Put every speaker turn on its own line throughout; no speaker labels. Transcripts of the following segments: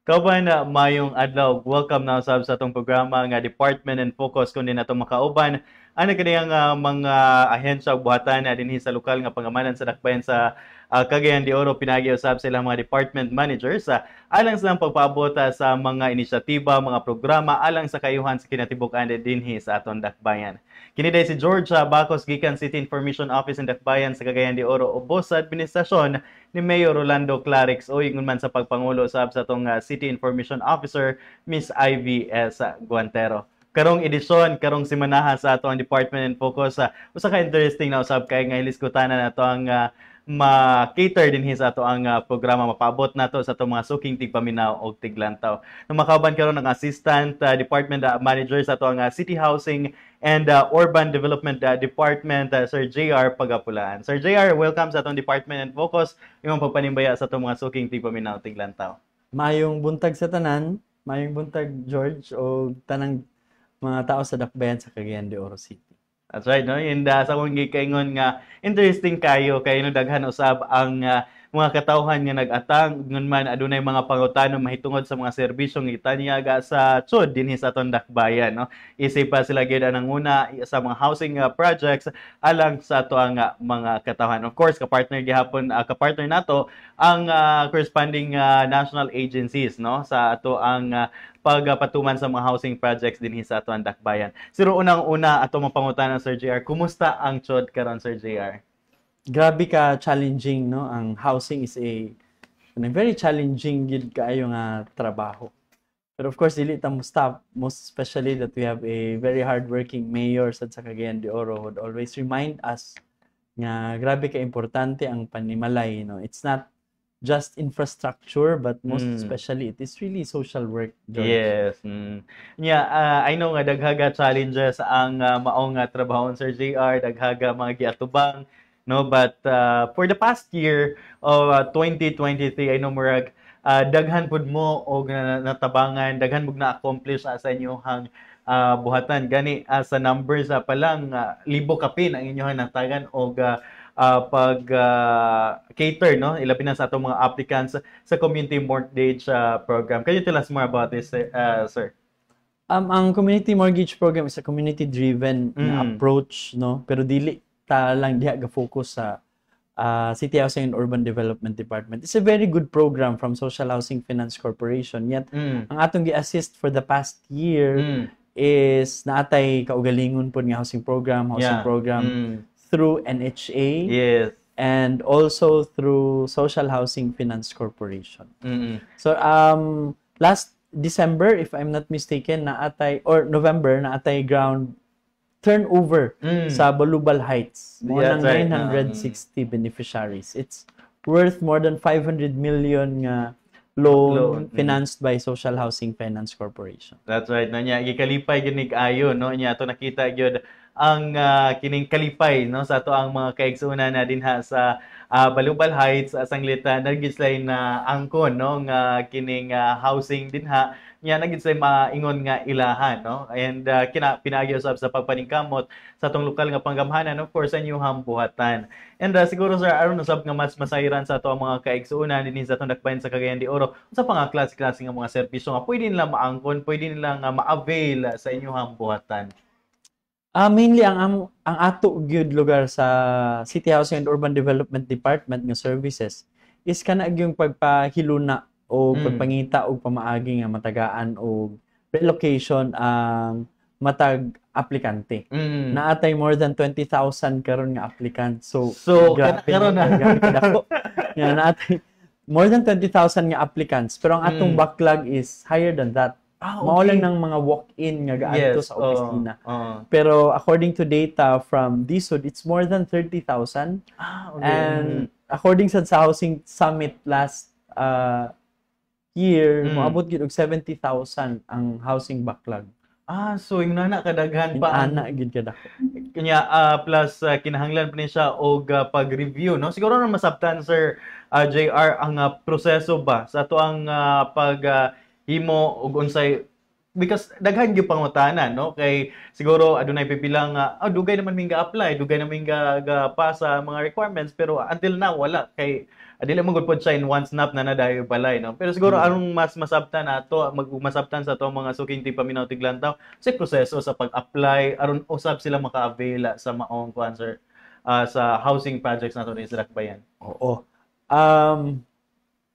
Kauban na mayong adlaw. Welcome na usab sa atong programa nga Department and Focus kundi natong makauban ano kaniyang mga ahensya ug buhatan na dinhi sa lokal nga pangamanan sa dakbayan sa Cagayan de Oro pinagi usab sila mga department managers alang silang pagpaabot sa mga inisyatiba, mga programa alang sa kayuhan sa kinatibuk-an dinhi sa aton dakbayan. Kini day si George Bacos gikan City Information Office in Dakbayan sa Cagayan de Oro ubos sa administrasyon ni Mayor Rolando Clarix o ingon man sa pagpangulo sa atong City Information Officer Miss Ivy S. Guantero. Karong edisyon, karong simanaha sa ato ang Department and Focus, usa ka interesting na usab kay nga hilis-kutanan na ato ang ma-cater din sa ato ang programa mapaabot nato sa ato mga suking tigpaminaw o tiglantaw. Nang makauban karon ng Assistant Department Manager sa ato ang City Housing and Urban Development Department, Sir JR Pagapulaan. Sir JR, welcome sa atong Department and Focus. Imong pagpanimbaya sa atong mga suking tigpaminaw tiglantaw.
Mayong buntag sa tanan, mayong buntag George o tanang mga tao sa dakbayan sa Cagayan de Oro City.
That's right, no? And sa akong gikaingon nga interesting kayo kay no daghan usab ang mga katawhan nga nag-atang ngun man adunay mga pangutano mahitungod sa mga serbisyong itanyaga sa tsud dinhi sa aton dakbayan, no? Isip pa sila gyud anang una sa mga housing projects alang sa ato ang mga katawhan. Of course, ka-partner gihapon ka-partner nato ang corresponding national agencies, no? Sa ato ang pagpatuman sa mga housing projects dinhi sa ato ang dakbayan. Siro unang-una ato mapangutana Sir JR, kumusta ang tsud karon Sir JR?
Grabe ka challenging, no? Ang housing is a very challenging gid kaayo nga trabaho. But of course dili ta mo stop, most especially that we have a very hardworking mayor sa Cagayan de Oro would always remind us nga grabe ka importante ang panimalay, no? It's not just infrastructure, but most especially it is really social work, George.
Yes. Yeah, I know nga daghaga challenges ang maong trabahon Sir JR, daghaga mga giatubang, no? But for the past year of 2023, I know murag daghan pud mo og natabangan, daghan mong na-accomplish sa inyohang buhatan gani sa numbers pa lang libo kapin ang inyohang natagan og pag-cater, no? Ilapin na sa atong mga applicants sa community mortgage program. Can you tell us more about this, sir?
Ang community mortgage program is a community-driven approach, no? Pero dili ta lang diha ga-focus sa City Housing and Urban Development Department. It's a very good program from Social Housing Finance Corporation. Yet, ang atong gi-assist for the past year is naatay kaugalingon po nga housing program through NHA,
yes,
and also through Social Housing Finance Corporation. So last December, if I'm not mistaken, or November, naatay ground turnover sa Balubal Heights. More than 960 beneficiaries. It's worth more than 500 million loan financed by Social Housing Finance Corporation.
That's right. Nanya gikalipay ginig ayo, no? Nya ato nakita gyud ang kining kalipay, no, sa ato ang mga kaigsunan na dinha sa Balubal Heights sanglita nagislay na angkon, no, nga kining housing dinha nya nagislay maingon nga ilahan, no, and pinagi usab sa pagpaningkamot sa atong lokal nga panggamhanan, of course sa inyong buhatan. And siguro sir aron usab nga mas masayran sa ato ang mga kaigsunan dinhi sa atong dakbayan sa Cagayan de Oro sa mga klase-klase nga mga serbisyo nga pwede nila maangkon, pwede nila nga ma-avail sa inyong buhatan.
Mainly ang ato gyud lugar sa City Housing and Urban Development Department nga services is kana yung pagpahiluna o pagpangita og pamaagi nga matagaan og relocation ang matag aplikante. Naatay more than 20,000 karon nga applicant. So
karon na
kadako. Nga naatay more than 20,000 nga applicants pero ang atong backlog is higher than that.
Okay.
Mao lang ng mga walk-in nga gaadto sa opisina. Pero according to data from DSUD, it's more than 30,000.
Okay.
And according sa Housing Summit last year, moabot gyud og 70,000 ang housing backlog.
So yung nana kadaghan pa
ana gyud kadako.
Kanya plus kinahanglan pa ni siya og pag-review, no? Siguro na masabtan Sir JR ang proseso ba sa ato ang pag himo og unsay because daghan gyud pangutanan, no, kay siguro adunay pipilang dugay naman ming ga-apply, dugay naman ga pa sa mga requirements, pero until now wala kay dili man gud pod siya in one snap na nadayo balay, no. Pero siguro anong mas masabtan nato, masabtan sa to mga sukinti paminaw tiglantaw sa proseso sa pag-apply aron usab sila maka-avail sa maong cancer sa housing projects nato ni sa Dakbayan.
Oo.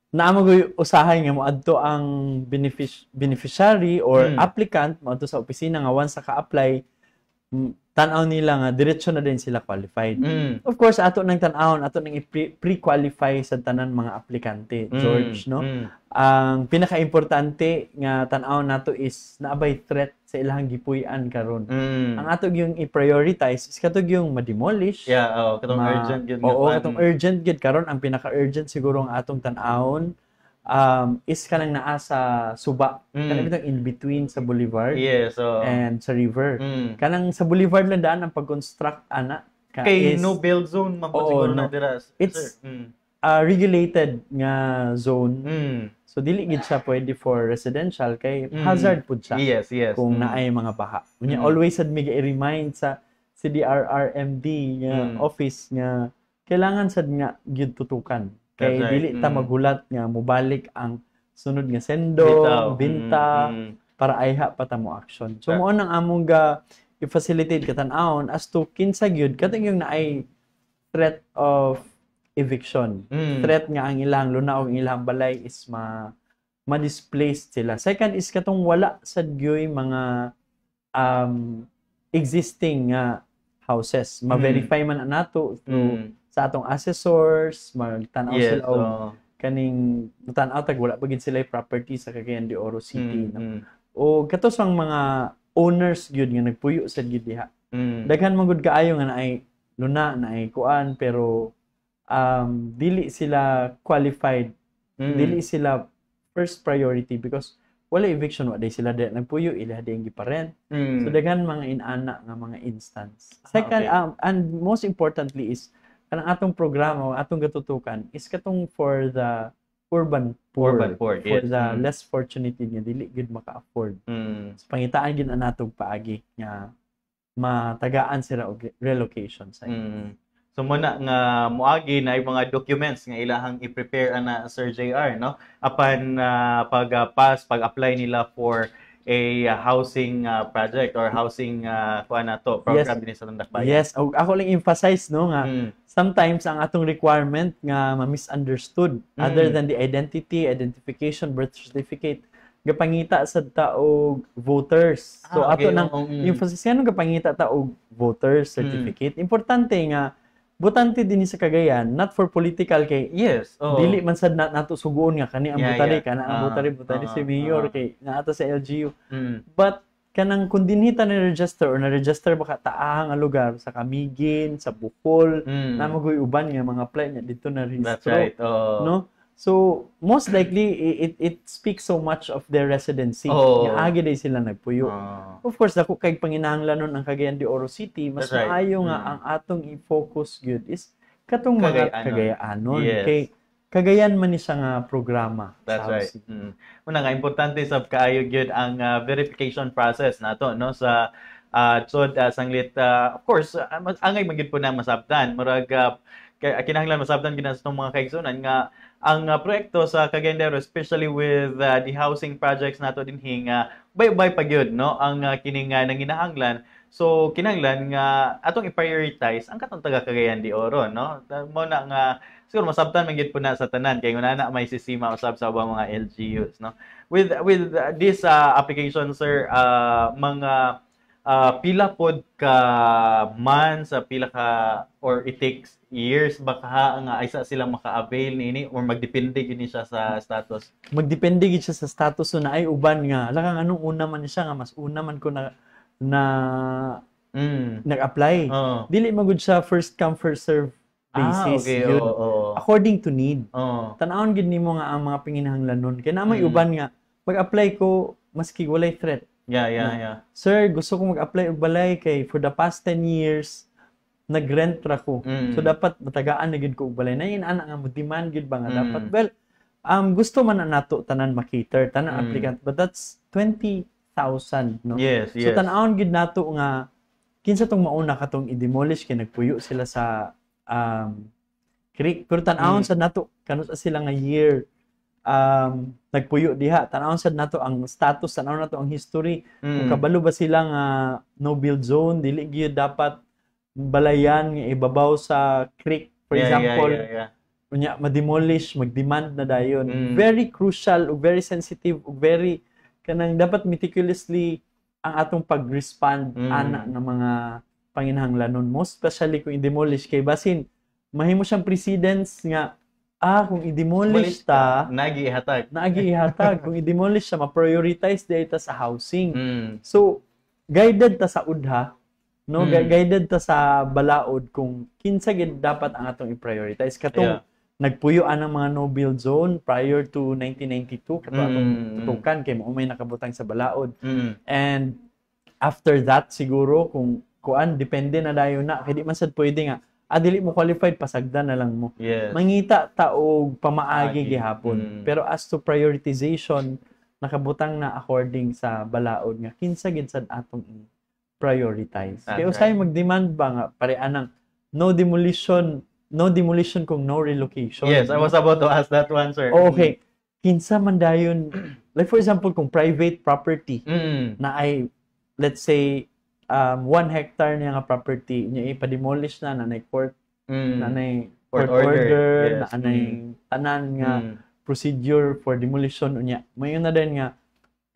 Naamagoy usahay nga moadto ang beneficiary or applicant moadto sa opisina nga once ka-apply, tan-aw nila nga diretso na din sila qualified. Of course, ato nang tan-awon, ato nang pre-qualify sa tanan mga aplikante, George, no? Ang pinaka-importante nga tan-awon nato is naabay threat sa ilang gipuy-an karon. Ang ato yung i-prioritize is katong yung ma-demolish.
Katong urgent gid.
Katong urgent gid karon. Ang pinaka-urgent siguro ang atong tan-awon is kanang naa sa suba. Kanang bitang in between sa boulevard and sa river. Kanang sa boulevard lang daan ang pag-construct ana.
Kay no build zone man po siguro na dira.
It's regulated nga zone. So dili gid siya pwede for residential kay hazard pud siya.
Yes.
Kung naay mga baha. Unya always sad mi i-remind sa CDRRMD nga office nga kailangan sad nga gyud tutukan. Kay dili ta magulat nga mobalik ang sunod nga sendo, binta para ayha pa ta mo action. So mo nang among ga i-facilitate katan-awon as to kinsa gyud katong yung naay threat of eviction. Threat nga ang ilang luna o ang ilang balay is ma-displaced sila. Second is katong wala sad gyoy mga existing houses. Ma-verify man nato through sa atong assessors, magtanaw sila og kaning tanaw tag wala pagid sila property sa Cagayan de Oro City, no? O katos ang mga owners gyud nga nagpuyo sa gyud diha. Daghan man gud kaayo nga naay luna, naay kuan, pero dili sila qualified, dili sila first priority because wala eviction, wala sila nagpuyo, ila din giparent. So daghan mga inana nga mga instance. Second, and most importantly is kanang atong programa, atong gatutukan is katong for the urban poor, for the less fortunate nga dili gid maka-afford. So pangitaan gid natong paagi nga matagaan sila og relocation sa
So muna nga moagi na yung mga documents nga ilahang i-prepare ana Sir JR, no? Apan pag-apply nila for a housing project or housing program din sa Dakbayan.
Yes, ako lang emphasize no nga sometimes ang atong requirement nga ma-misunderstood other than the identification, birth certificate, gapangita sa taog voters. So ato nang emphasis nga gapangita taog voters certificate. Importante nga botante din sa Cagayan, not for political kay dili man sad nato suguon nga kani ang botare kana ang botare si mayor kay nga ato sa LGU. But kanang kung dinhita na register or na register baka taang nga lugar sa Camiguin, sa Bohol, na magoy uban nga mga apply niya dito na rehistro.
That's right.
No? So most likely it speaks so much of their residency. Nga agi day sila nagpuyo. Of course dako kay panginahanglanon ang Cagayan de Oro City, mas maayo nga ang atong i-focus gyud is katong mga Cagayanon. Kay Cagayan man ni siya nga programa.
That's right. Una nga importante sab kaayo gyud ang verification process nato, no, sa sanglit of course angay magid po na masabtan murag kinahanglan masabtan gid sa mga kaigsunan nga ang proyekto sa Cagayan de Oro, especially with the housing projects nato dinhi nga bay-bay pa gyud, no, ang kining nanginahanglan. So kinahanglan nga atong i-prioritize ang katong taga Cagayan de Oro, no. Mo na nga siguro masabtan man gyud po na sa tanan kay ngunana may sistema usab sa mga LGUs, no. With this application, sir, mga pila pod ka months, pila ka or it takes years baka nga isa sila maka-avail nini or magdepende gid siya sa status?
Magdepende gid siya sa status. So naay uban nga lakang anong una man siya nga mas una man ko na nag-apply. Dili magud siya first come first serve basis. According to need. Tan-awon gid nimo nga ang mga panginahanglanon kay na may uban nga mag-apply ko maski walay threat. Sir, gusto ko mag-apply og balay kay for the past 10 years nag-rent ra ko. So dapat matagaan na gid ko og balay. Nain ana nga mo demand gid ba nga dapat. Well, gusto man na nato tanan makater tanan applicant, but that's 20,000 8,000, no?
Yes,
So
yes.
tan-awon gid nato nga kinsa tong mauna katong i-demolish kay nagpuyo sila sa creek. Pero tan-awon sad nato kanus sila nga year nagpuyo diha. Tan-awon sad nato ang status, tan-awon nato ang history. Kung kabalo ba sila nga no build zone, dili gyud dapat balayan nga ibabaw sa creek, for example. Unya ma-demolish, mag-demand na dayon. Very crucial, ug very sensitive, ug very kanang dapat meticulously ang atong pag-respond ana ng mga panginahanglanon, most especially kung i-demolish kay basin mahimo siyang precedence nga kung i-demolish ta nagi-ihatag kung i-demolish siya ma-prioritize data sa housing. So guided ta sa udha, no? Guided ta sa balaod kung kinsa gid dapat ang atong i-prioritize katong nagpuyo ang mga no build zone prior to 1992 kato atong tutukan kay mo may nakabutang sa balaod. And after that siguro kung kuan depende na dayon na kay di man sad pwede nga dili mo qualified pasagdan na lang mo. Mangita ta og pamaagi gihapon. Pero as to prioritization nakabutang na according sa balaod nga kinsa gid sad atong prioritize. Kay usay mag-demand ba nga parean ng no demolition kung no relocation.
Yes, I was about to ask that one, sir.
Okay. Kinsa man dayon, like for example, kung private property na ay, let's say, 1 hectare niya nga property, niya ipa-demolish na nay court, na nay court order, na nay tanan nga procedure for demolition unya. Mayon na din nga,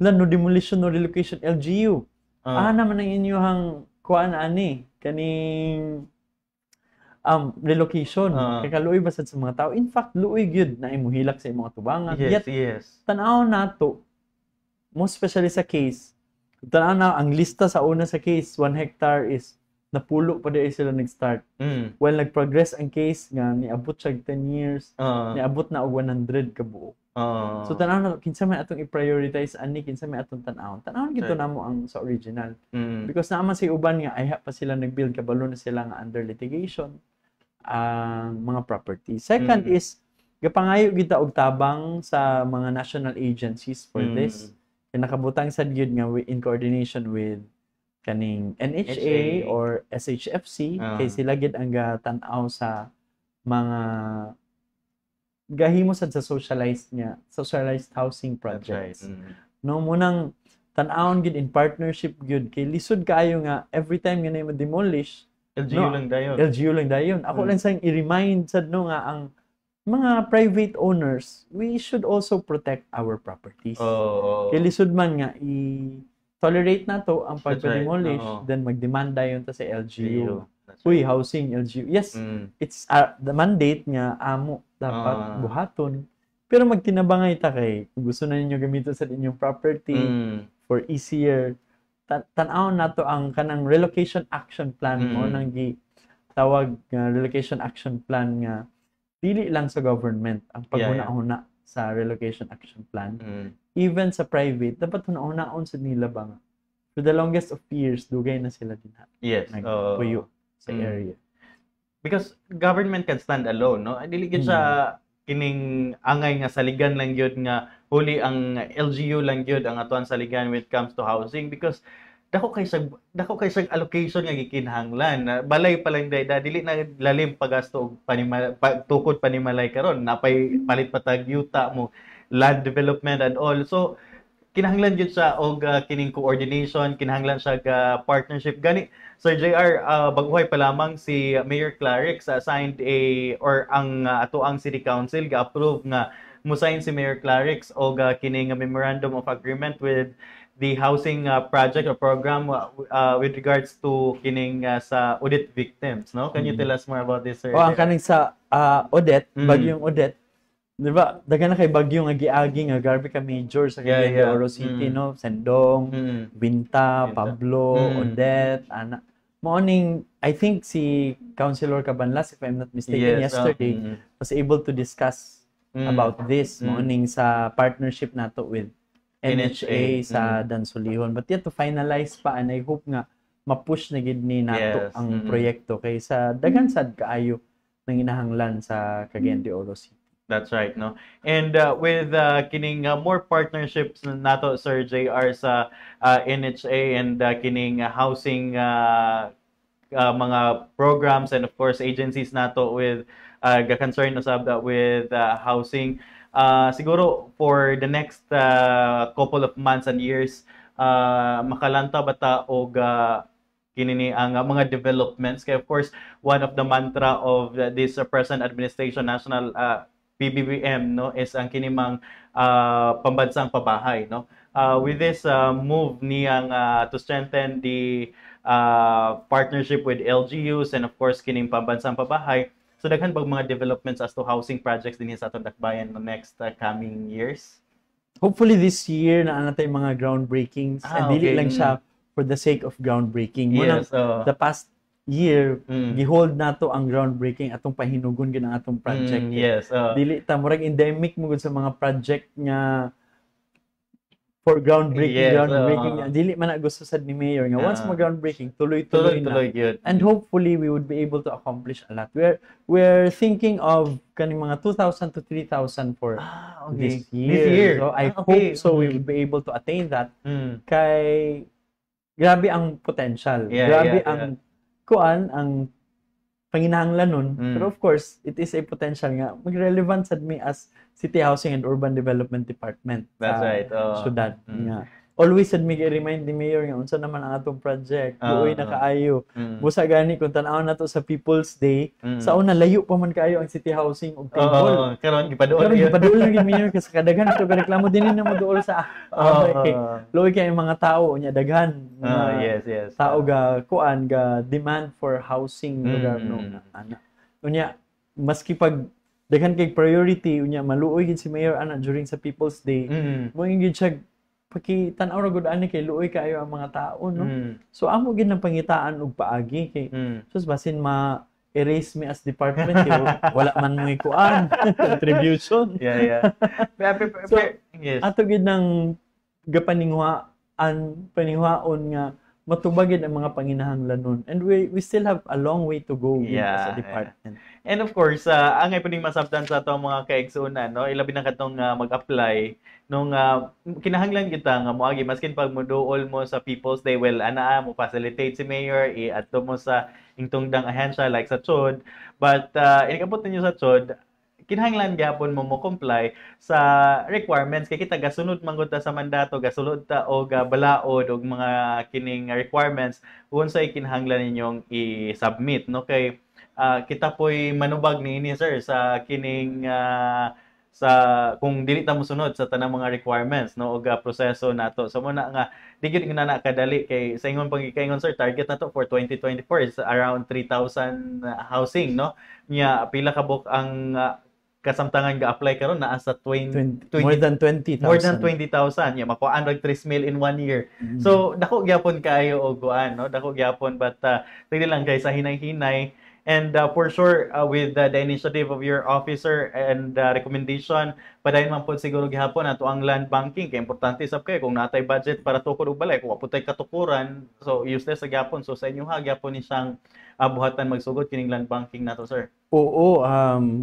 no demolition, no relocation, LGU. Naman ang inyong kuan ani, kaning relocation. Kaya kaluoy basad sa mga tao. In fact, luoy gyud na imuhilak sa imong tubangan.
Yes.
Tan-aw nato, most especially sa case, tan-aw na ang lista sa una sa case, 1 hectare is napulo pa dahil sila nag-start. Well, nag-progress ang case nga niabot siya 10 years, niabot na og 100 ka buo. So tan-aw na kinsa may atong i-prioritize ani, kinsa may atong tan-aw. Tan-aw gito namo ang sa original. Because naman sa uban nga ay pa sila nag-build kabalo na sila nga under litigation mga property. Second is gapangayo kita og tabang sa mga national agencies for this. Kaya nakabutang sad gyud nga in coordination with kaning NHA or SHFC kay sila gid ang gatan-aw sa mga gahimo sad sa socialized housing projects. No munang tan-awon gid in partnership gyud kay lisod kaayo nga every time nga na ma-demolish LGU lang dayon. Ako lang sang i-remind sad no nga ang mga private owners, we should also protect our properties. Kay lisod man nga i-tolerate nato ang pag-demolish, then mag-demand dayon ta sa LGU. Uy, housing LGU. Yes, it's the mandate nga amo dapat buhaton. Pero magtinabangay ta kay kung gusto na ninyo gamiton sa inyong property for easier tan-aw nato ang kanang relocation action plan mo nang tawag nga relocation action plan nga dili lang sa government ang paghuna-huna sa relocation action plan. Even sa private dapat huna-hunaon sa nila ba nga for the longest of years dugay na sila dinha. Nagpuyo sa area.
Because government can stand alone, no? Dili gid sa kining angay nga saligan lang gyud nga huli ang LGU lang gyud ang atuan saligan when it comes to housing because dako kay sa allocation nga gikinahanglan. Balay pa lang dili na lalim pagasto og tukod panimalay karon napay palit patag yuta mo land development and all. So kinahanglan gyud sa og kining coordination, kinahanglan sa partnership gani. Sir JR, baguhay pa lamang si Mayor Clarix signed ang City Council ga-approve nga musign si Mayor Clarix og kining memorandum of agreement with the housing project or program with regards to kining sa Odette victims, no? Can you tell us more about this, sir?
Ang kaning sa Odette, bagyong Odette, di ba? Daghan na kay bagyo nga giagi nga garbi ka major sa Cagayan de Oro City, no? Sendong, Binta, Pablo, Odette, ana. Morning, I think si Councilor Cabanlas, if I'm not mistaken, yesterday was able to discuss about this morning sa partnership nato with NHA sa Dansolihon. But yet to finalize pa, and I hope nga ma-push na gid ni nato ang proyekto kay sa daghan sad kaayo nang inahanglan sa Cagayan de Oro City.
That's right, no? And with kining more partnerships nato, Sir JR, sa NHA and kining housing mga programs and of course agencies nato with ga-concern usab with housing, siguro for the next couple of months and years, makalanta bata og kinini ang mga developments. Kaya of course one of the mantra of this present administration, national PBBM, no, is ang kinimang pambansang pabahay, no. With this move niyang to strengthen the partnership with LGUs and of course kining pambansang pabahay, so daghan pag mga developments as to housing projects din sa atong dakbayan no next coming years.
Hopefully this year na natay mga groundbreakings, and dili lang siya for the sake of groundbreaking.
Yes,
the past year, gihold nato ang groundbreaking atong pahinugon gyud ang atong project.
Yes.
Dili ta murag endemic mo gud sa mga project nga for groundbreaking, dili man na gusto sad ni Mayor nga once mo groundbreaking, tuloy-tuloy na.
Yun.
And hopefully we would be able to accomplish a lot. We're thinking of kaning mga 2,000 to 3,000 for this year. So I hope so we would be able to attain that. Kay grabe ang potential. Grabe ang kuan, ang panginahanglan nun. Pero of course, it is a potential nga mag-relevant sad mi as City Housing and Urban Development Department.
That's right.
Syudad. Nga. Always sad mi remind ni Mayor nga unsa naman ang atong project. Buoy na kaayo. Busa gani kung tan-aw nato sa People's Day, sa una layo pa man kaayo ang City Housing og table.
Karon gipaduol
ni Mayor kasi kadaghan ito reklamo din na moduol sa loy kay mga tao nya daghan.
Yes.
Tao ga kuan ga demand for housing lugar no ana. Unya maski pag daghan kay priority unya maluoy gid si Mayor ana during sa People's Day. Mo gid siya pakitan-aw ra gud ani kay luoy kaayo ang mga tao no. So amo gid nang pangitaan og paagi kay sus basin erase me as department wala man mo ikuan contribution. So,
yes.
Ato gid nang paningwaon nga matubagid ang mga panginahanglanon and we still have a long way to go as a department.
And of course, angay pwedeng masabtan sa atong mga kaigsunan, no? Ilabi na katong mag-apply nung kinahanglan kita nga moagi maskin pag moduol mo sa People's Day, well ana mo facilitate si Mayor i-adto mo sa ingtungdang ahensya like sa CHOD, but inikabot ninyo sa CHOD, kinahanglan gyapon mo comply sa requirements kay kita gasunod man gud ta sa mandato, gasulod ta og balaod og mga kining requirements unsay kinahanglan ninyong i-submit, no? Kay kita po'y manubag ni sir sa kining sa kung dili ta mosunod sa tanang mga requirements, no, og proseso nato. So mo na nga di gyud na kadali kay sa ingon pagikaingon sir, target nato for 2024 is around 3,000 housing, no? Nya pila ka book ang kasamtangan ga-apply karon naa sa 20
more than 20,000.
More than 20,000. Ya makuan rag 3 mil in 1 year. So dako gyapon kaayo og kuan, no? Dako gyapon, but tigdi lang kay sa hinay-hinay. And for sure, with the initiative of your officer and recommendation, padayon man po siguro gihapon ato ang land banking. Kaya importante sab kay kung natay budget para tukod og balay, kung waputay katukuran, so useless sa gyapon. So sa inyo ha gyapon ni siyang buhatan magsugod kining land banking nato, sir.
Oo,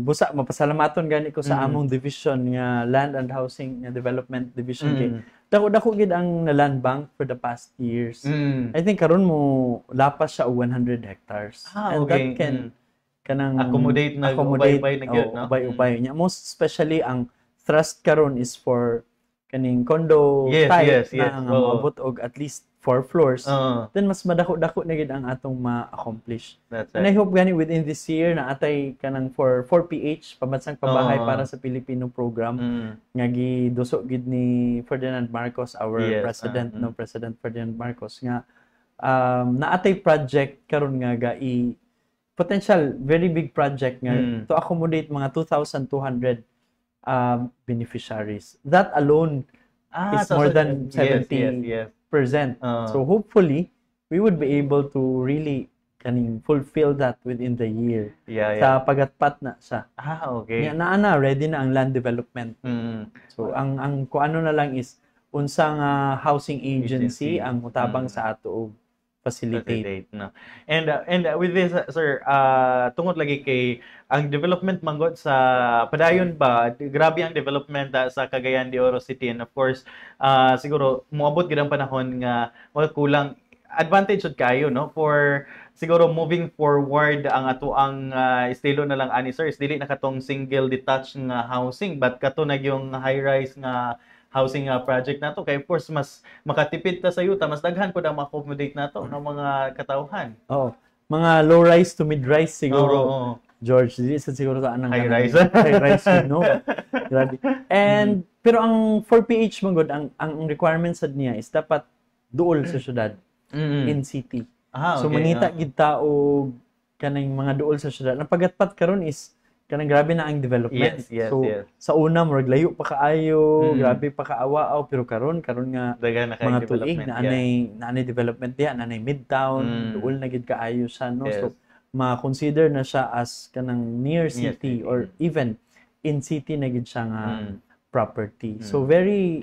busa mapasalamaton gani ko sa among division nga Land and Housing nga Development Division kay dako gid ang na land bank for the past years. I think karon mo lapas siya og 100 hectares. And that can kanang
accommodate na ubay-ubay na gyud, no?
Ubay nya. Most especially ang thrust karon is for kaning condo type na maabot og at least 4 floors. Then mas madako-dako na gid ang atong ma-accomplish. And I hope gani within this year na atay kanang for 4PH pambansang pabahay para sa Pilipino program nga gidusok gid ni Ferdinand Marcos, our president, no, President Ferdinand Marcos nga naatay project karon nga potential very big project nga to accommodate mga 2,200 beneficiaries. That alone is more than 70%. So hopefully we would be able to really kaning fulfill that within the year. Sa pagatpat na siya.
Okay.
Na ready na ang land development. So ang kuano na lang is unsang housing agency ang mutabang sa ato facilitate.
No. And with this, sir, tungod lagi kay ang development manggod sa padayon ba, grabe ang development sa Cagayan de Oro City, and of course, siguro moabot gid ang panahon nga kulang advantage jud kayo, no, for siguro moving forward ang ato ang estilo na lang ani sir, is dili na katong single detached nga housing, but kato na yung high rise nga housing project nato, kay of course mas makatipid ta sa yuta, mas daghan pud ang ma-accommodate nato ng mga katawhan.
Oo. Mga low rise to mid rise siguro.
Oo.
George, dili sa siguro ta anang
High rise.
high rise no. Grabe. And pero ang 4PH magod ang requirements sad niya is dapat duol sa syudad in city. So mangita gid ta og kanang mga duol sa syudad. Ang pagatpat karon is kanang grabe na ang development. So sa una murag layo pa kaayo, grabe pa kaawa pero karon nga mga tuig na anay development diha, na anay midtown, duol na gid kaayo siya, no. So ma-consider na siya as kanang near city or even in city na gid siya nga property. So very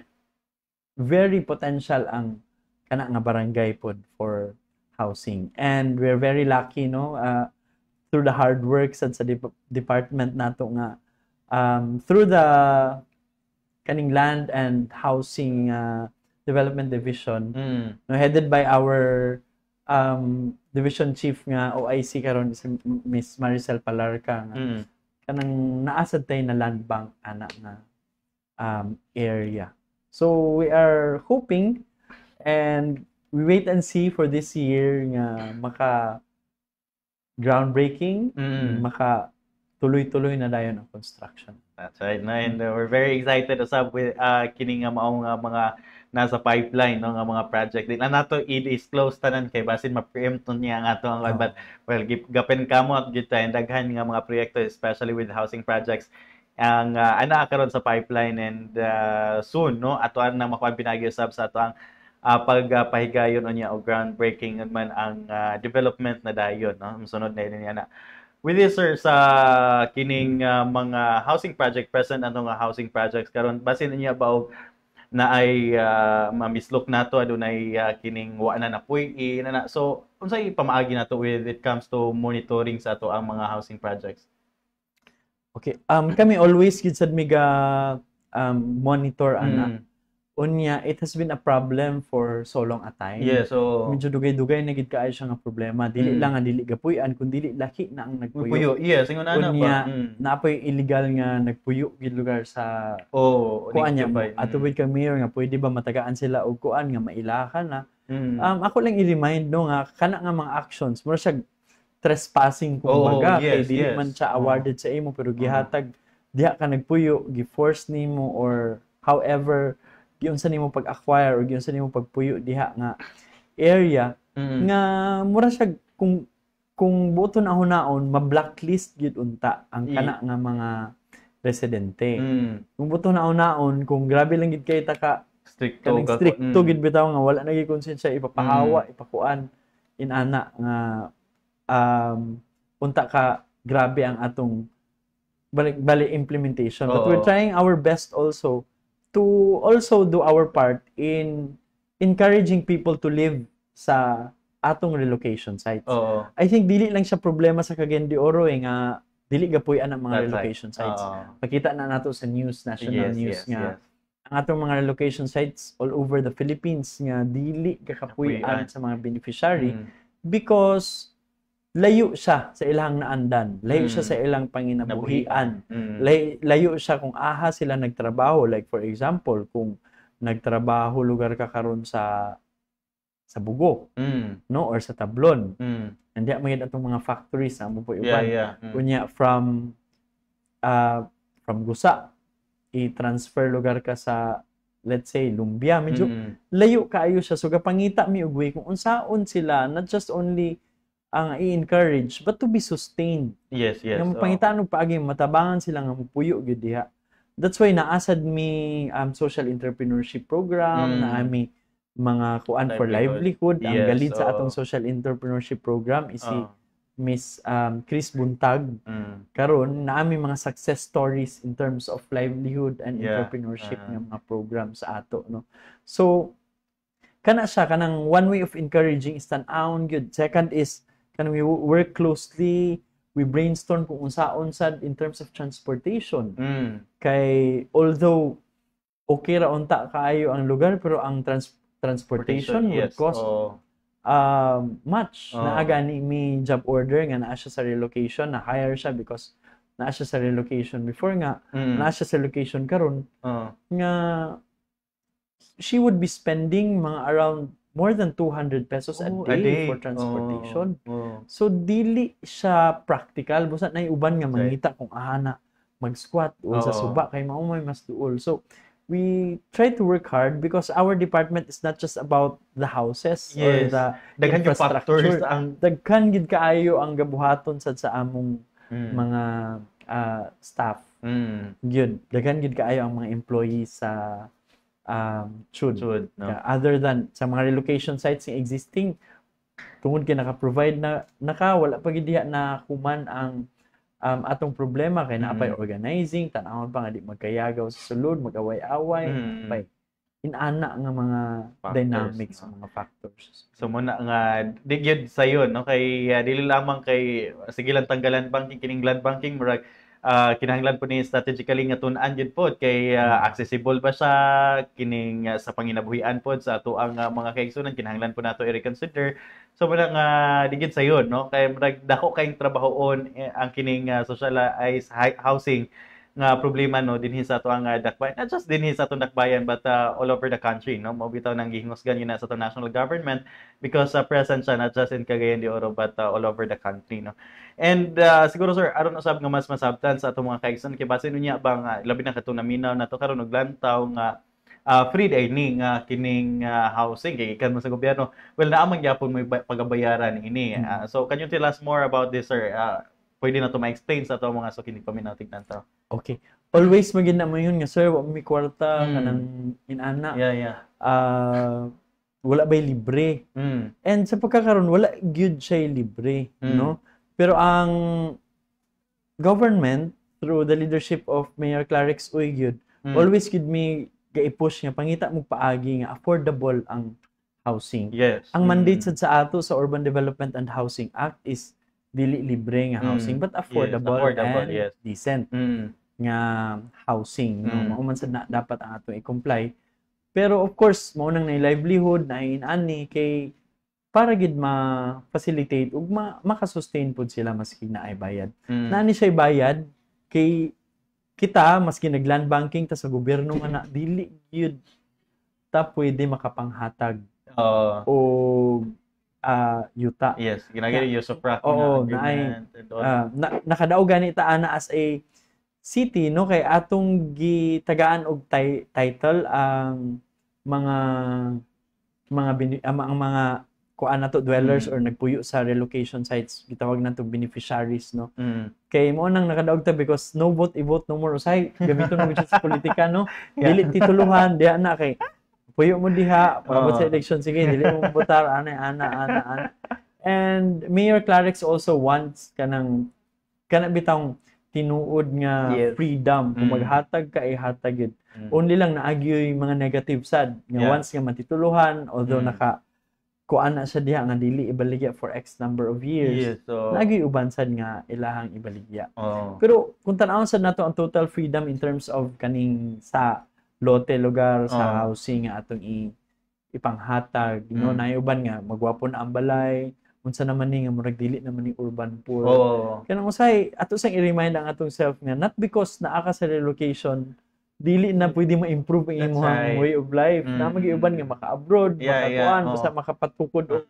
very potential ang kana nga barangay pod for housing, and we're very lucky, no, through the hard work sa department nato nga through the kaning land and housing development division, no, headed by our division chief nga OIC karon si Miss Maricel Palarca nga kanang naasad tay na land bank ana nga area. So we are hoping and we wait and see for this year nga maka groundbreaking, maka tuloy-tuloy na dayon ang construction.
That's right. No? And we're very excited usab with kini nga maong mga nasa pipeline, no, nga mga project. Di na nato i-disclose tanan kay basin ma-preempt niya ang ato ang but well gapen kamo at gid and daghan nga mga proyekto, especially with housing projects ang ana karon sa pipeline, and soon, no, ato na makuha pinagi usab sa ato ang pagpahigayon niya o groundbreaking man ang development na dayon, no, sunod na niya na. With this, sir, sa kining mga housing project present, ano nga housing projects karon, basin niya ba na ay mamislok nato adunay kining wa na napuy na, so unsay pamaagi nato with it comes to monitoring sa ato ang mga housing projects?
Okay, kami always gid sad miga monitor ana. Unya, it has been a problem for so long a time.
Yeah, so
medyo dugay-dugay na gid kaayo siya nga problema. Dili lang nga dili gapuy-an kun dili laki na ang nagpuyo.
Puyo, yes, ingon ana
ba. Naapoy illegal nga nagpuyo gid lugar sa kuan niya. Atubid kang mayor nga pwede ba matagaan sila og kuan nga mailakan na. Ako lang i-remind, no, nga kana nga mga actions mura siya trespassing kumbaga, kay dili man siya awarded sa imo pero gihatag diha ka nagpuyo, gi-force nimo or however giunsa nimo pag-acquire or giunsa nimo pagpuyo diha nga area nga mura siya kung buton ahon-naon ma-blacklist gid unta ang kana nga mga residente. Kung buton ahon-naon kung grabe lang gid kay ta ka stricto gid bitaw nga wala na gid konsensya ipapahawa ipakuan inana nga unta ka grabe ang atong bali implementation. But we're trying our best also to also do our part in encouraging people to live sa atong relocation sites. I think dili lang siya problema sa Cagayan de Oro nga dili gapuy-an ang mga relocation sites. Pakita na nato sa news, national news nga ang atong mga relocation sites all over the Philippines nga dili gakapuy-an sa mga beneficiary because layo siya sa ilang naandan, layo siya sa ilang panginabuhian, layo siya kung aha sila nagtrabaho. Like for example, kung nagtrabaho lugar ka karon sa Bugo, no, or sa Tablon, hindi magid atong mga factories na mo po iban. Kunya from Gusa, i-transfer lugar ka sa, let's say, Lumbia, medyo layo kaayo siya. So gapangita mi ugwi kung unsaon sila, not just only ang i-encourage but to be sustained.
Yes.
Nga mapangitaan og paagi matabangan sila nga mupuyo gyud diha. That's why naasad mi social entrepreneurship program, na ami mga kuan for livelihood. Ang galid sa atong social entrepreneurship program is si Miss Chris Buntag. Karon naami mga success stories in terms of livelihood and entrepreneurship nga mga program sa ato, no. So kana siya kanang one way of encouraging is tan-awon gyud. Second is kanang we work closely, we brainstorm kung unsaon sad in terms of transportation. Kay although okay ra unta kaayo ang lugar pero ang transportation would cost much. Naaga ni mi job order nga naa siya sa relocation, na hire siya because naa siya sa relocation before nga, naa siya sa location karon nga she would be spending mga around more than 200 pesos a day for transportation. So dili siya practical, busa na uban nga mangita kung ahana mag-squat o sa suba kay mao may mas duol. So we try to work hard because our department is not just about the houses or the infrastructure. Daghan gid kaayo ang gabuhaton sad sa among mga staff. Gyud, daghan gid kaayo ang mga employees sa CHUD. No? Other than sa mga relocation sites ng existing, tungod kay naka-provide na wala pa gid diha na kuman ang atong problema kay naapay organizing, tan-awon pa nga di magkayagaw sa sulod, mag-away-away, pay inana nga mga factors, dynamics, mga factors.
So muna nga di gyud sayon no kay dili lamang kay sige lang tanggalan banking kining land banking murag kinahanglan po ni strategically nga tun-an gyud pod kay accessible ba siya kining sa panginabuhian pod sa ato ang mga kaigsunan, kinahanglan po nato i-reconsider. So muna nga digid sayon no kay murag dako kayong trabahoon ang kining socialized housing nga problema no dinhi sa ato ang dakbayan, not just dinhi sa atong dakbayan but all over the country no. Mao bitaw nang gihingusgan yun na sa atong national government because present siya not just in Cagayan de Oro but all over the country no. And siguro sir aron usab nga mas masabtan sa atong mga kaigsunan kay base nunya bang labi na katong naminaw nato karon og lantaw nga free dining kining housing kay ikan mo sa gobyerno, well naamang gyapon mo pagabayaran ini. So can you tell us more about this sir? Pwede na to ma-explain sa ato mga kining paminaw tignan to.
Okay. Always magina mo yun nga sir, wa mi kwarta kanang inana. Wala bay libre. And sa pagkakaroon wala gyud siya libre, no? Pero ang government through the leadership of Mayor Clarix Uy gyud always gyud mi ga-push nga pangita mo paagi nga affordable ang housing.
Yes.
Ang mandate sad sa ato sa Urban Development and Housing Act is dili libre nga housing but affordable and decent nga housing, no? Mao man sad na dapat ang ato i-comply. Pero of course mao nang na livelihood na inani kay para gid ma-facilitate ug maka-sustain pud sila maski na ay bayad. Naani siya bayad kay kita maski nag-land banking ta sa gobyerno nga na dili gyud ta pwede makapanghatag o yuta.
Yes, ginagay use of practice
nakadaog gani ta ana as a city no kay atong gitagaan og title ang mga kuan nato dwellers or nagpuyo sa relocation sites, gitawag nato beneficiaries no. Kay mo nang nakadaog ta because no vote i-vote no more usay gamiton mo sa politika no. Dili tituluhan diha na kay puyo mo diha pabot sa election sige dili mo botar ana. And Mayor Clarix also wants kanang bitang tinuod nga freedom kung maghatag ka ay hatag yun. Only lang naagyoy mga negative sad nga once nga matituluhan although kuan na siya diha nga dili ibaligya for X number of years. So naagyoy uban sad nga ilahang ibaligya. Pero kung tan-awon sad nato ang total freedom in terms of kaning sa lote lugar sa housing nga atong ipanghatag no nayuban nga magwapo na ang balay unsa naman ni nga murag dili naman ni urban poor. Kanang usay ato sang i-remind ang atong self nga not because naa ka sa relocation dili na pwede ma-improve ang imong way of life. Na magiuban nga maka-abroad, makakuan, basta makapatukod og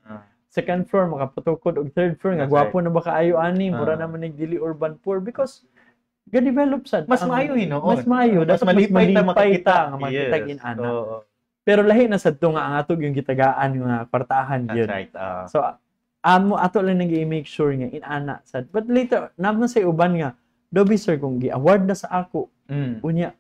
second floor, makapatukod og third floor nga gwapo na ba kaayo ani, mura naman ning dili urban poor because ga-develop sad.
Mas maayo hinoon.
Mas maayo, mas malipay ta makakita nga makita ana. Pero lahi na sad to nga ang atog yung gitagaan nga kwartahan gyud. So ato lang nag-i-make sure nga inana sad. But later naman say uban nga dobi sir kung gi-award na sa ako. Unya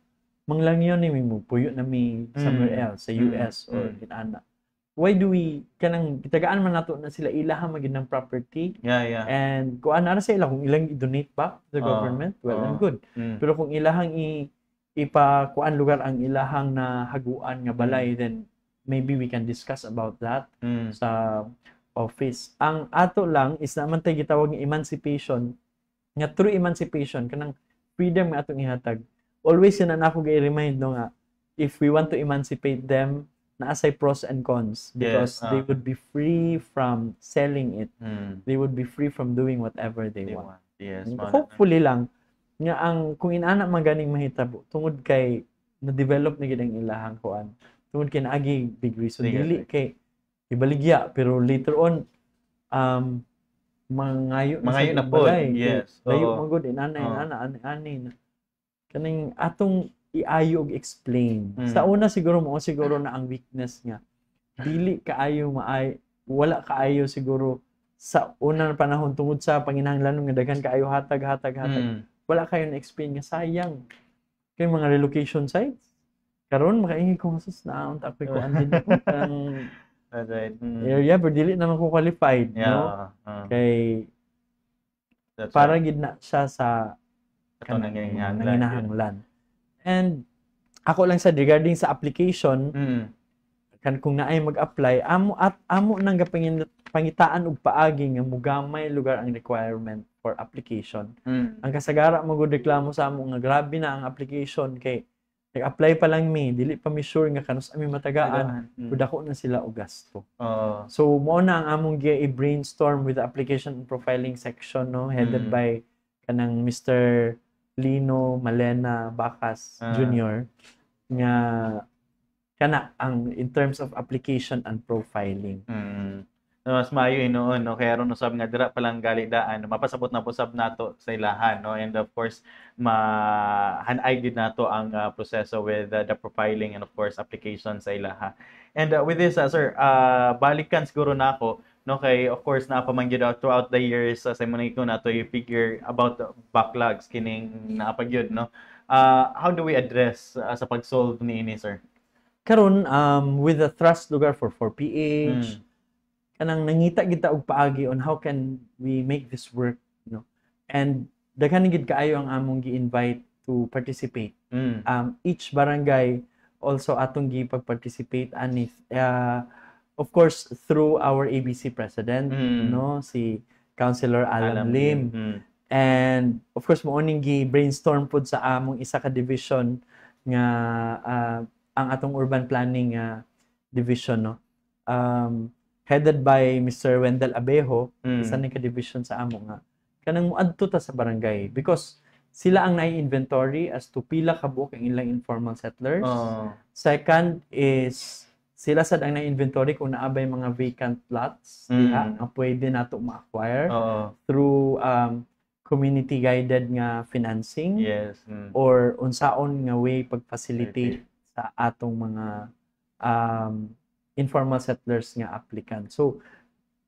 manglangyon ni mo puyo na mi somewhere else sa US or inana. Why do we kanang gitagaan man nato na sila ilaha magid ng property? And kuan na sa ila kung ilang i-donate back to the government, well and good. Pero kung ilahang ipakuan lugar ang ilahang na haguan nga balay then maybe we can discuss about that sa office. Ang ato lang is naman tayo gitawag ng emancipation, nga through emancipation kanang freedom nga atong ihatag. Always yun na ako gi-remind no nga, if we want to emancipate them, naasay pros and cons because they would be free from selling it. They would be free from doing whatever they want.
Yes,
hopefully lang nga ang kung inana maganing mahitabo tungod kay na-develop na gid ang ilahang kuan. Tungod kay naagi big reason dili kay ibaligya pero later on mangayo
na po. Yes.
Layo magud inana ani kaning atong iayo og explain. Sa una siguro na ang weakness nga dili kaayo wala kaayo siguro sa unang panahon tungod sa panginahanglan nga daghan kaayo hatag. Wala kayo na explain nga sayang kay mga relocation sites. Karon makaingi ko sus na unta ko andin ang area pero dili naman ko qualified no kay para gid na siya sa nanginahanglan. And ako lang sa regarding sa application kan kung naay mag-apply amo nang pangitaan og paagi nga mugamay lugar ang requirement for application. Ang kasagara magud reklamo sa amo nga grabe na ang application kay nag-apply pa lang dili pa mi sure nga kanus ami matagaan pud ako na sila og gasto. So mo na ang among i-brainstorm with the application and profiling section no headed by kanang Mr. Lino Malena Bacas Jr. nga kana ang in terms of application and profiling.
Mas maayo inoon no kaya ron usab nga dira pa lang galidaan mapasabot na pusab nato sa ilahan no and of course mahanay gid nato ang proseso with the profiling and of course application sa ilaha. And with this sir balikan siguro nako no kay of course napamanggid throughout the years sa mo nato i-figure about the backlogs kining naapagyud no. How do we address sa pag-solve niini sir?
Karon with the trust lugar for 4PH kanang nangita kita og paagi on how can we make this work no and daghan gid kaayo ang among gi-invite to participate. Each barangay also atong gi-participate ani of course through our ABC president no si Councilor Alam Lim. And of course mo ning gi-brainstorm pud sa among isa ka division nga ang atong urban planning division no headed by Mr. Wendell Abejo, isa ni ka division sa amo nga kanang moadto ta sa barangay because sila ang nai-inventory as to pila ka buok ang ilang informal settlers. Second is sila sad ang nai-inventory kung naabay mga vacant lots diha nga pwede nato ma-acquire through community guided nga financing or unsaon nga way pag-facilitate sa atong mga informal settlers nga applicant. So,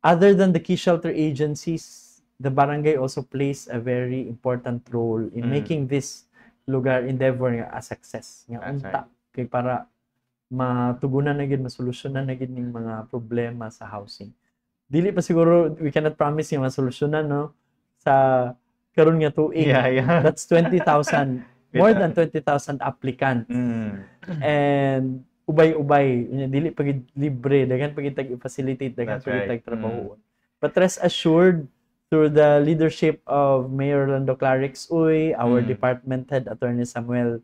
other than the key shelter agencies, the barangay also plays a very important role in making this lugar endeavor nga a success. Nga unta kay para matugunan na gid masolusyonan na gid ning mga problema sa housing. Dili pa siguro we cannot promise nga masolusyonan no sa karon nga tuig. That's 20,000 more than 20,000 applicants. And ubay-ubay dili pagid libre daghan pagid tag-facilitate daghan pagid tag-trabaho. But rest assured through the leadership of Mayor Orlando Clarix Uy, our department head Attorney Samuel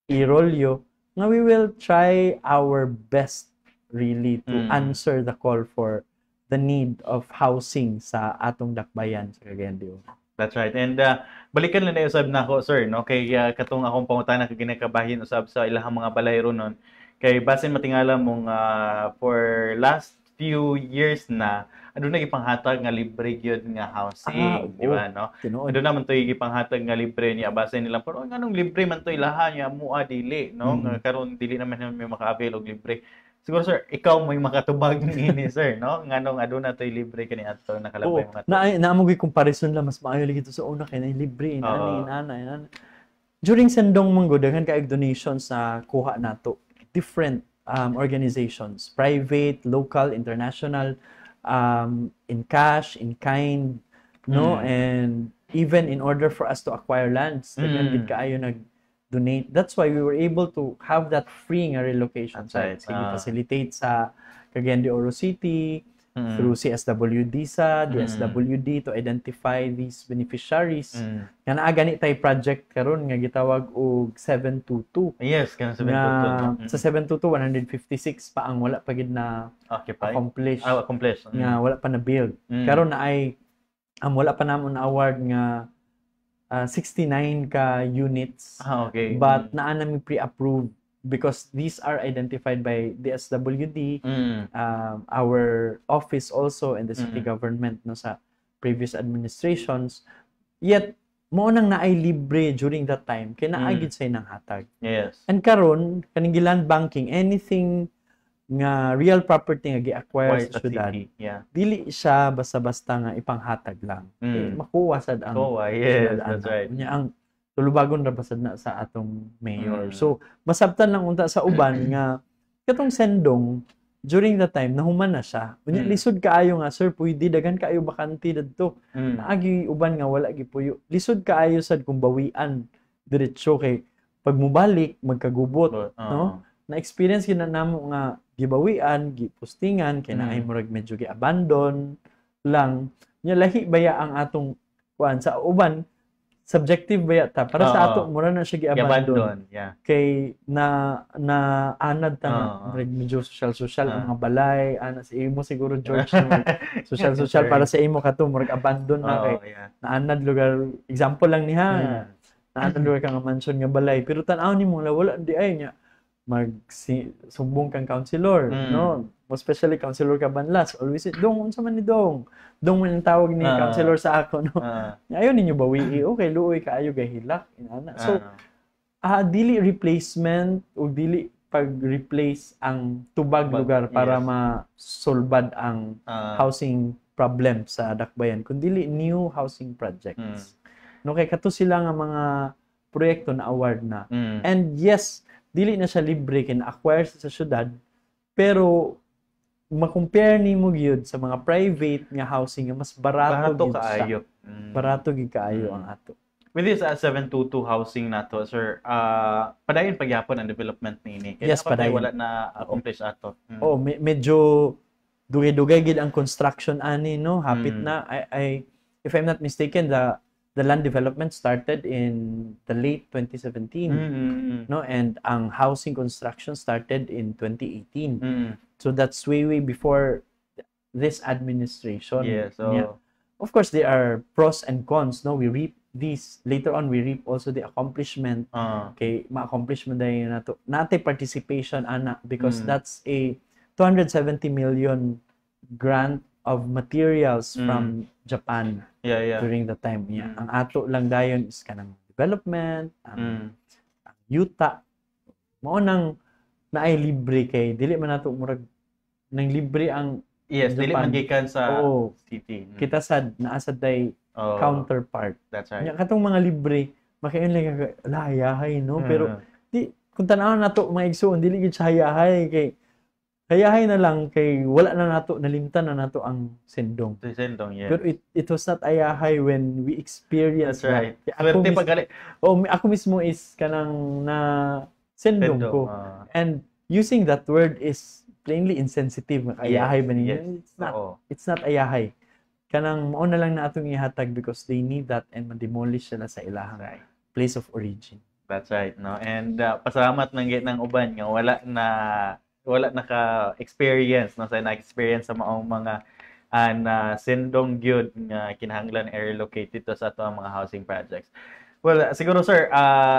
Irolio, nga we will try our best really to answer the call for the need of housing sa atong dakbayan sa Cagayan de Oro.
That's right. And balikan lang na usab nako sir no kay katong akong pangutana kay ginakabahin usab sa ilahang mga balayro nun. Kay basin matingala mong for last few years na aduna gipanghatag nga libre gyud nga housing, di ba no? Aduna man to gipanghatag nga libre niya basin nila pero nganong libre man to ilahan niya mua dili no? Karon dili naman may maka-avail og libre. Siguro sir, ikaw may makatubag niini sir no? Nganong aduna to libre kani adto nakalabay mga.
Naamo gyud comparison lang mas maayo lagi to sa una kay libre inana. During sendong manggo daghan kaayog donations sa kuha nato. Different organizations, private, local, international, in cash, in kind, no, and even in order for us to acquire lands, daghan gid kaayo donate. That's why we were able to have that free nga relocation
That's right.
Sige, facilitate sa Cagayan de Oro City through CSWD sa DSWD to identify these beneficiaries. Nga naa gani tay project karon nga gitawag og 722.
Yes, kana 722.
Sa 722 156 pa ang wala pa gid na accomplish. Nga wala pa na build. Karon na ay wala pa namon na award nga 69 ka units.
Okay.
But naa nami pre-approved because these are identified by the SWD, our office also, and the city government no sa previous administrations. Yet mo nang naay libre during that time kay naagid say nang hatag.
Yes.
And karon kaning land banking, anything nga real property nga gi-acquire sa syudad, dili siya basta-basta nga ipanghatag lang. Makuha sad ang
yes, that's right.
Nya ang tulubagon ra basad na sa atong mayor. So masabtan lang unta sa uban nga katong sendong during the time nahuman na siya. Unya lisod kaayo nga sir, pwede daghan kaayo bakante didto. Naagi uban nga wala gipuyo. Lisod kaayo sad kung bawian diretso kay pag mubalik magkagubot, no? Na experience gina namo nga gibawian, gipostingan kay naay murag medyo gi-abandon lang. Nya lahi baya ang atong kuan sa uban subjective ba yata para sa ato mura na siya gi-abandon kay na anad ta medyo social ang mga balay ana sa imo siguro George social para sa imo kato murag abandon na kay naanad lugar example lang niha naanad lugar ka nga mansion nga balay pero tan-aw nimo wala di ay nya sumbong kang counselor no especially counselor Cabanlas always dong unsa man ni dong man ang tawag ni counselor sa ako no ayon ninyo bawi okay luoy kaayo gahilak inana so dili replacement o dili pag-replace ang tubag lugar para masolbad ang housing problem sa Dakbayan kundi new housing projects no kay kato sila nga mga proyekto na award na and yes dili na siya libre kay na-acquire sa syudad pero ma-compare nimo gyud sa mga private nga housing nga mas barato gyud
kaayo.
Barato gyud kaayo ang ato.
With this 722 housing nato sir, padayon pagyapon ang development niini.
Kaya padayon
wala na accomplish ato.
Medyo dugay-dugay gid ang construction ani no, hapit na. If I'm not mistaken, the land development started in the late 2017 no, and ang housing construction started in 2018. So that's way before this administration. So of course there are pros and cons no, we reap these later on, we reap also the accomplishment kay ma-accomplishment dahil nato natay participation ana because that's a 270 million grant of materials from Japan during the time niya. Ang ato lang dayon is kanang development, ang yuta. Mao nang naay libre kay dili man nato murag nang libre ang
dili man gikan sa city.
Kita sad naa sad day counterpart.
That's right.
Nya katong mga libre makayon lang layahay no, pero di kung tan-aw nato mga igsoon dili gid siya hayahay kay hayahay na lang kay wala na nato nalimtan na nato ang sendong. Pero it was not ayahay when we experienced
that.
Ako mismo is kanang na sendong ko. And using that word is plainly insensitive. Ayahay ba ninyo? It's not ayahay. Kanang mao na lang na atong ihatag because they need that and ma-demolish sila sa ilahang place of origin.
That's right, no. And pasalamat nang ng uban nga wala naka-experience no sa na-experience sa maong mga sendong gyud nga kinahanglan i-relocate dito sa ato mga housing projects. Well, siguro sir,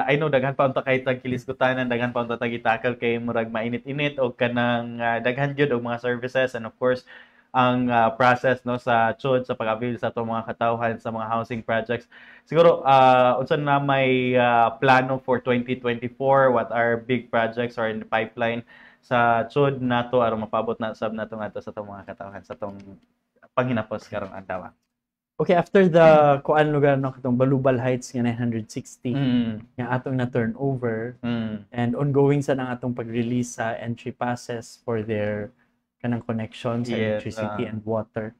I know daghan pa unta kay tag kilisgutanan, daghan pa unta tag itakal kay murag mainit-init og kanang daghan gyud og mga services and of course ang process no sa CHOD sa pag-avail sa atong mga katawhan sa mga housing projects. Siguro unsa na may plano for 2024, what are big projects are in the pipeline sa CHOD nato aron mapabot na sab nato ngadto sa atong mga katawhan sa atong panghinapos karong adlaw.
Okay, after the kuan lugar no katong Balubal Heights nga 960 nga atong na turnover and ongoing sa nang atong pag-release sa entry passes for their kanang connection sa electricity and water.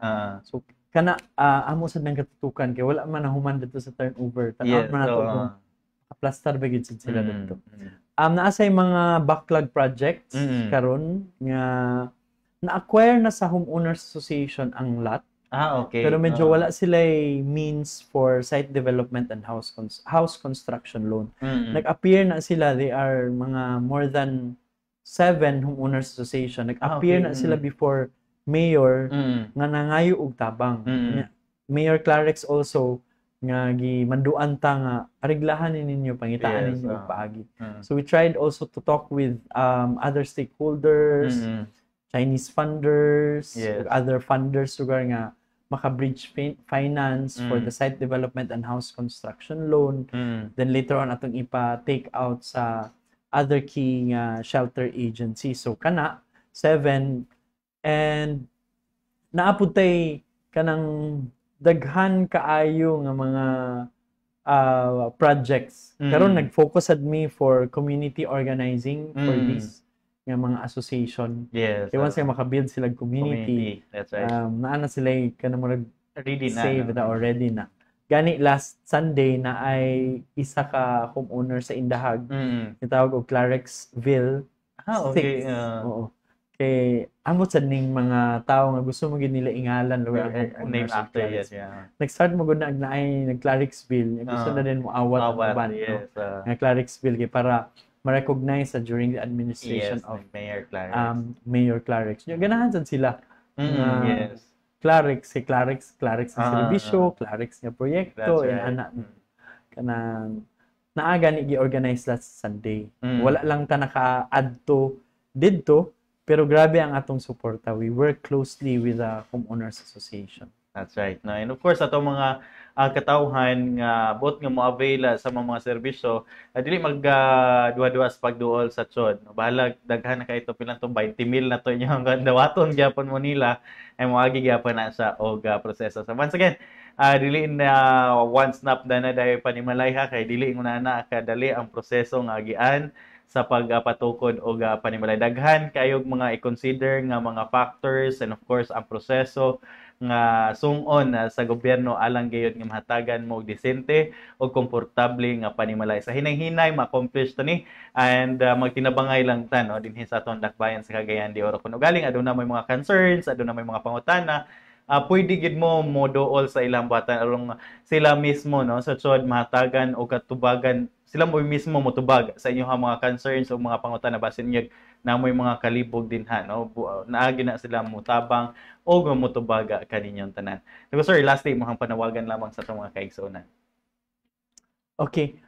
So kana amo sad nang katutukan kay wala man nahuman dito sa turnover. Tanaw man nato aplastar ba gid sila dito. Naasay mga backlog projects karon nga na-acquire na sa Homeowners Association ang lot.
Okay.
Pero medyo wala sila means for site development and house construction loan. Nag-appear na sila, they are mga more than 7 Homeowners Association. Nag-appear na sila before Mayor nga nangayo og tabang. Mayor Clarex also nga gimanduan ta nga ariglahan ninyo, pangitaan ninyo og paagi. So we tried also to talk with other stakeholders, Chinese funders, other funders sugar nga maka-bridge finance for the site development and house construction loan. Then later on atong ipa-take out sa other key shelter agencies. So kana 7 and naaputay kanang daghan kaayo nga mga projects. Karon nag-focus ad me for community organizing for this nga mga association.
Yes.
Kaya once maka-build sila community.
That's right.
Naana sila kanang mga
ready na.
Save na already na. Gani last Sunday na ay isa ka homeowner sa Indahag. Itawag og Clarexville.
Okay.
Oo. Kay amot sa ning mga tao nga gusto mo gid nila ingalan lugar
name after
Nag-start mo gud na ay nag Clarexville. Gusto na din mo awat ang ban.
Yes.
Nga Clarexville kay para ma-recognize during the administration of
Mayor Clarex.
Mayor Clarex. Ganahan sad sila.
Yes.
Clarex ang serbisyo, Clarex nga proyekto, ana kanang naaga ni gi-organize last Sunday. Wala lang ta naka-add to didto, pero grabe ang atong suporta. We work closely with the Homeowners Association.
That's right. No? And of course, atong mga katawhan nga bot nga mo-avail sa mga serbisyo, dili magduwa-duwa sa pagduol sa tsod. Bahala daghan na kay ito pilang to 20,000 na to inyong dawaton gyapon mo nila ay moagi gyapon na sa og proseso. So once again, dili na one snap na dayon panimalay ha kay dili mo na kadali ang proseso nga agian sa pagpatukod og panimalay. Daghan kayog mga i-consider nga mga factors and of course ang proseso nga sung-on sa gobyerno alang gayud nga mahatagan mo disente o komportable nga panimalay. Sa hinay-hinay ma-accomplish to ni and magtinabangay lang ta no dinhi sa aton dakbayan sa Cagayan de Oro. Kuno galing aduna may mga concerns, aduna may mga pangutana, pwede gid mo moduol sa ilang batan aron sila mismo no sa tsod mahatagan o katubagan sila mo mismo motubag sa inyong mga concerns o mga pangutana basin niya na may mga kalibog din ha no naagi na sila mutabang o motubaga kaninyong tanan. So sir, lastly mo panawagan lamang sa itong mga kaigsuonan.
Okay.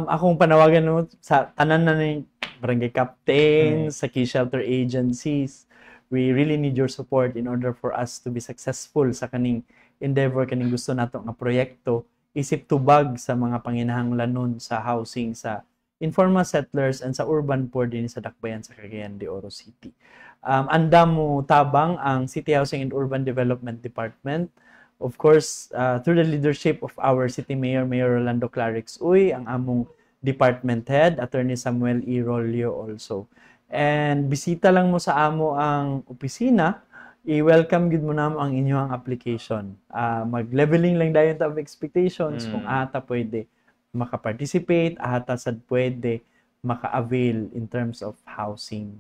Akong panawagan mo sa tanan na ni barangay captain, sa key shelter agencies. We really need your support in order for us to be successful sa kaning endeavor kaning gusto nato nga proyekto isip tubag sa mga panginahanglanon sa housing sa informal settlers and sa urban poor din sa dakbayan sa Cagayan de Oro City. Andam mo tabang ang City Housing and Urban Development Department. Of course, through the leadership of our City Mayor, Mayor Rolando Clarix Uy, ang among department head, Attorney Samuel E. Rolio also. And bisita lang mo sa amo ang opisina, i-welcome gid mo namo ang inyong application. Mag-leveling lang dayon ta of expectations kung ata pwede maka-participate, ata sad pwede maka-avail in terms of housing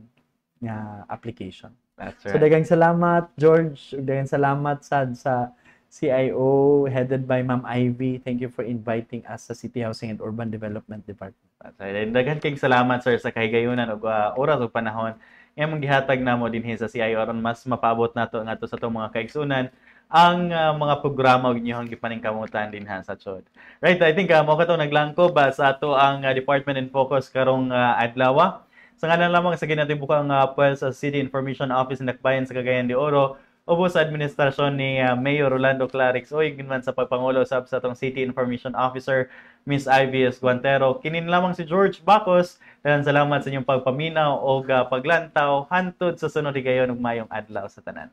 application.
That's right.
So daghang salamat George, daghang salamat sad sa CIO headed by Ma'am Ivy. Thank you for inviting us sa City Housing and Urban Development Department.
That's right. Daghang kayong salamat sir sa kahigayunan ug oras ug panahon nga mong gihatag namo dinhi sa CIO aron mas mapaabot nato ngadto sa atong mga kaigsunan ang mga programa ug inyong gipaningkamutan dinha sa CHOD. Right, I think mo kato naglangko ba sa ato ang Department in Focus karong adlaw. Sa ngalan lamang sa ginatibukang puwes sa City Information Office ng Dakbayan sa Cagayan de Oro, ubos sa administrasyon ni Mayor Rolando Clarix Uy, ginman sa pagpangulo sa atong City Information Officer, Miss Ivy Esguantero. Kinin lamang si George Bacos. Daghang salamat sa inyong pagpaminaw o paglantaw hantod sa sunod higayon ug mayong adlaw sa tanan.